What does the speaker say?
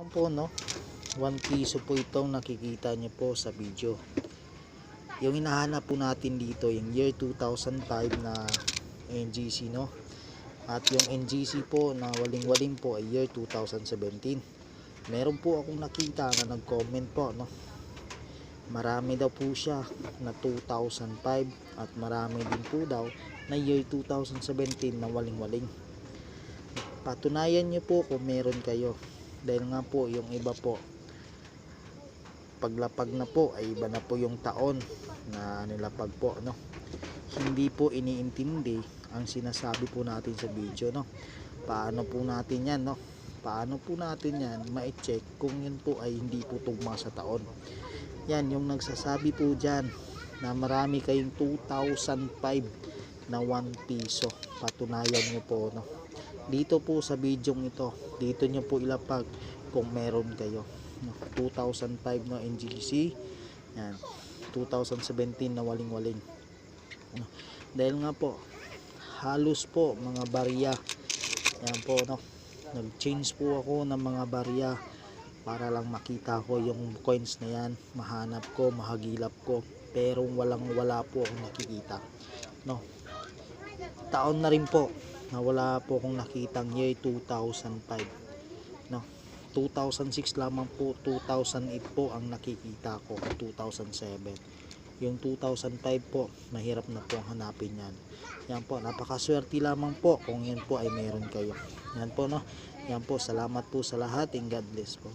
Yan po, no, 1 piso po itong nakikita nyo po sa video. Yung hinahanap po natin dito yung year 2005 na NGC, no, at yung NGC po na waling-waling po ay year 2017. Meron po akong nakita na nag-comment po, no, marami daw po siya na 2005 at marami din po daw na year 2017 na waling-waling. Patunayan nyo po kung meron kayo, dahil nga po yung iba po paglapag na po ay iba na po yung taon na nilapag po, no. Hindi po iniintindi ang sinasabi po natin sa video, no. Paano po natin yan, no, paano po natin yan ma-check kung yun po ay hindi po tugma sa taon. Yan yung nagsasabi po dyan na marami kayong 2005 na 1 piso. Patunayan nyo po, no, dito po sa video ito. Dito nyo po ilapag kung meron kayo, no? 2005 na NGC, yan, 2017 na waling-waling, no? Dahil nga po halos po mga barya, yan po, no, nag-change po ako ng mga barya para lang makita ko yung coins na yan, mahanap ko, mahagilap ko, pero wala po akong nakikita, no. Taon na rin po na wala po akong nakitang year 2005, no. 2006 lamang po, 2008 po ang nakikita ko, 2007. Yung 2005 po mahirap na po hanapin yan. Yan po, napakaswerte lamang po kung yan po ay meron kayo. Yan po, no. Yan po, salamat po sa lahat and God bless po.